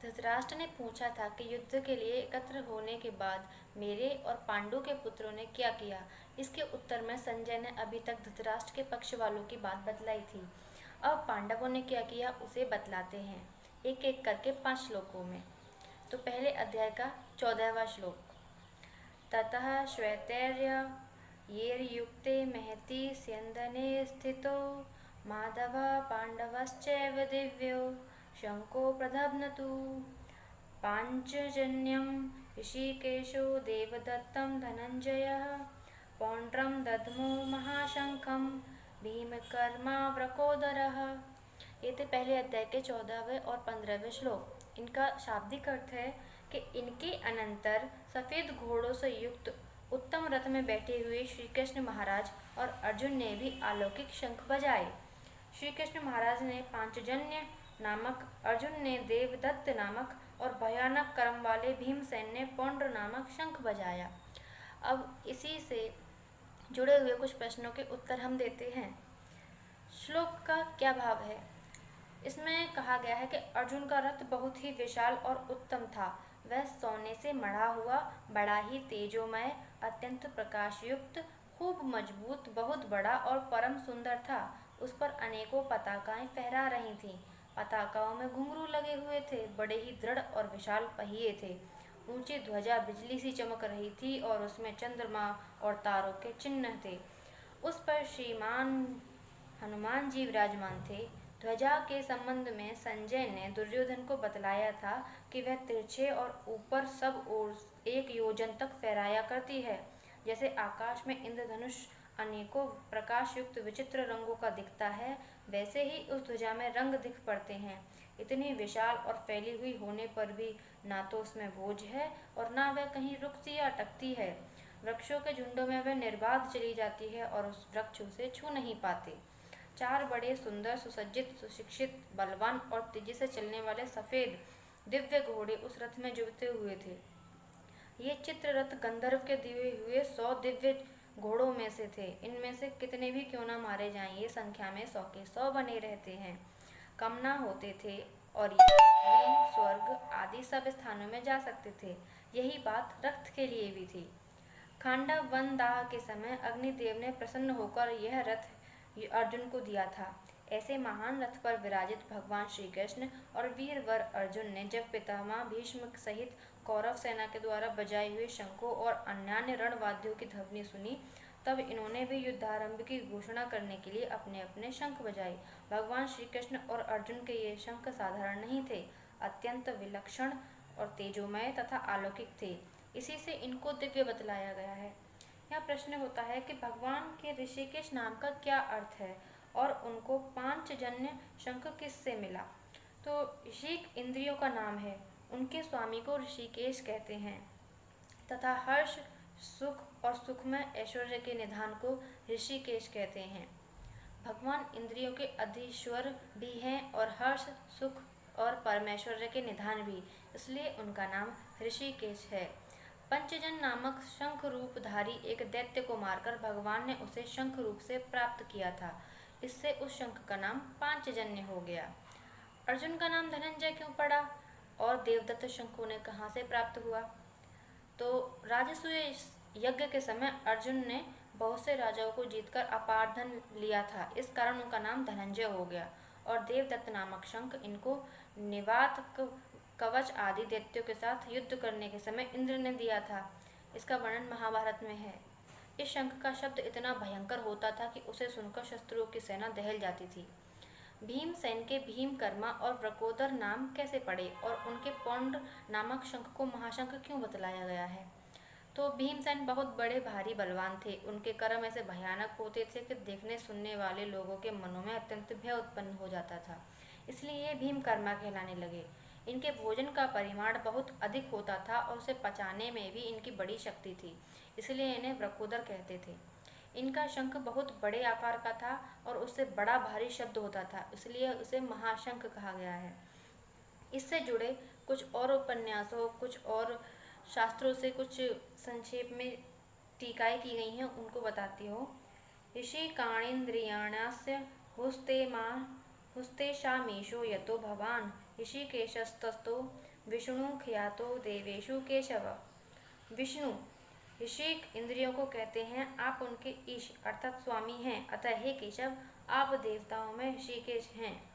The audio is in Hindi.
धृतराष्ट्र ने पूछा था कि युद्ध के लिए एकत्र होने के बाद मेरे और पांडु के पुत्रों ने क्या किया। इसके उत्तर में संजय ने अभी तक धृतराष्ट्र के पक्ष वालों की बात बतलाई थी। अब पांडवों ने क्या किया उसे बतलाते हैं, एक एक करके 5 श्लोकों में। तो पहले अध्याय का 14वां श्लोक। ततः श्वेतैर्य येर्युक्ते महति स्यन्दने स्थितो माधव पांडवश्चैव दिव्यो शंको प्रधब्नतु पाञ्चजन्यं ऋषिकेशो देवदत्तं धनञ्जयः पौण्ड्रं दद्मो महाशंखं भीमकर्मावृकोदरः। ये थे पहले अध्याय के 14वें और 15वें श्लोक। इनका शाब्दिक अर्थ है कि इनके अनंतर सफ़ेद घोड़ों से युक्त उत्तम रथ में बैठे हुए श्री कृष्ण महाराज और अर्जुन ने भी अलौकिक शंख बजाए। श्री कृष्ण महाराज ने पांचजन्य नामक, अर्जुन ने देवदत्त नामक और भयानक कर्म वाले भीमसेन ने पौंड्र नामक शंख बजाया। अब इसी से जुड़े हुए कुछ प्रश्नों के उत्तर हम देते हैं। श्लोक का क्या भाव है? इसमें कहा गया है कि अर्जुन का रथ बहुत ही विशाल और उत्तम था। वह सोने से मढ़ा हुआ, बड़ा ही तेजोमय, अत्यंत प्रकाशयुक्त, खूब मजबूत, बहुत बड़ा और परम सुंदर था। उस पर अनेकों पताकाएं फहरा रही थीं। पताकाओं में घुंघरू लगे हुए थे। बड़े ही दृढ़ और विशाल पहिए थे। ऊंची ध्वजा बिजली सी चमक रही थी और उसमें चंद्रमा और तारों के चिन्ह थे। उस पर श्रीमान हनुमान जी विराजमान थे। ध्वजा के संबंध में संजय ने दुर्योधन को बतलाया था कि वह तिरछे और ऊपर सब ओर 1 योजन तक फहराया करती है। जैसे आकाश में इंद्रधनुष अनेकों प्रकाश युक्त विचित्र रंगों का दिखता है, वैसे ही उस ध्वजा में रंग दिख पड़ते हैं। इतनी विशाल और फैली हुई होने पर भी ना तो उसमें बोझ है और ना वह कहीं रुकती या अटकती है। वृक्षों के झुंडों में वह निर्बाध चली जाती है और उस वृक्ष उसे छू नहीं पाते। 4 बड़े सुंदर, सुसज्जित, सुशिक्षित, बलवान और तेजी से चलने वाले सफ़ेद दिव्य घोड़े उस रथ में जुड़ते हुए थे। ये चित्र रथ गंधर्व के दिए हुए 100 दिव्य घोड़ों में से थे। इनमें से कितने भी क्यों न मारे जाएं, ये संख्या में 100 के 100 बने रहते हैं। कम ना होते थे और ये पृथ्वी, स्वर्ग आदि सब स्थानों में जा सकते थे। यही बात रथ के लिए भी थी। खांडव वन दाह के समय अग्निदेव ने प्रसन्न होकर यह रथ अर्जुन को दिया था। ऐसे महान रथ पर विराजित भगवान श्री कृष्ण और वीरवर अर्जुन ने जब पितामह भीष्म सहित कौरव सेना के द्वारा बजाए हुए शंखों और अन्यान्य रणवाद्यों की ध्वनि सुनी, तब इन्होंने भी युद्धारंभ की घोषणा करने के लिए अपने अपने शंख बजाए। भगवान श्री कृष्ण और अर्जुन के ये शंख साधारण नहीं थे, अत्यंत विलक्षण और तेजोमय तथा अलौकिक थे। इसी से इनको दिव्य बतलाया गया है। यह प्रश्न होता है कि भगवान के ऋषिकेश नाम का क्या अर्थ है और उनको पांचजन्य शंख किससे मिला? तो ऋषिक इंद्रियों का नाम है। उनके स्वामी को ऋषिकेश कहते हैं तथा हर्ष, सुख और सुखमय ऐश्वर्य के निधान को ऋषिकेश कहते हैं। भगवान इंद्रियों के अधीश्वर भी हैं और हर्ष, सुख और परमेश्वर्य के निधान भी, इसलिए उनका नाम ऋषिकेश है। पंचजन नामक शंख रूपधारी एक दैत्य को मारकर भगवान ने उसे शंख रूप से प्राप्त किया था। इससे उस शंख का नाम पांचजन्य हो गया। अर्जुन का नाम धनंजय क्यों पड़ा और देवदत्त शंख उन्हें कहाँ से प्राप्त हुआ? तो राजसूय यज्ञ के समय अर्जुन ने बहुत से राजाओं को जीतकर अपार धन लिया था। इस कारण उनका नाम धनंजय हो गया। और देवदत्त नामक शंख इनको निवात, कवच आदि दैत्यों के साथ युद्ध करने के समय इंद्र ने दिया था। इसका वर्णन महाभारत में है। इस शंख का शब्द इतना भयंकर होता था कि उसे सुनकर शत्रुओं की सेना दहल जाती थी। भीमसेन के भीमकर्मा और वृकोदर नाम कैसे पड़े और उनके पौंड्र नामक शंख को महाशंख क्यों बतलाया गया है? तो भीमसेन बहुत बड़े भारी बलवान थे। उनके कर्म ऐसे भयानक होते थे कि देखने सुनने वाले लोगों के मनों में अत्यंत भय उत्पन्न हो जाता था। इसलिए ये भीमकर्मा कहलाने लगे। इनके भोजन का परिमाण बहुत अधिक होता था और उसे पचाने में भी इनकी बड़ी शक्ति थी, इसलिए इन्हें वृकोदर कहते थे। इनका शंख बहुत बड़े आकार का था और उससे बड़ा भारी शब्द होता था, इसलिए उसे महाशंख कहा गया है। इससे जुड़े कुछ और उपन्यासों, कुछ और शास्त्रों से कुछ संक्षेप में टीकाएँ की गई हैं, उनको बताती हूँ। ऋषि काणेन्द्रियाणास्य हुस्तेषामीशो यतो भवान् ऋषिकेशस्ततो विष्णु ख्यातो देवेषु केशव। विष्णु ऋषिक इंद्रियों को कहते हैं, आप उनके ईश अर्थात स्वामी हैं, अतः हे केशव आप देवताओं में ऋषिकेश हैं।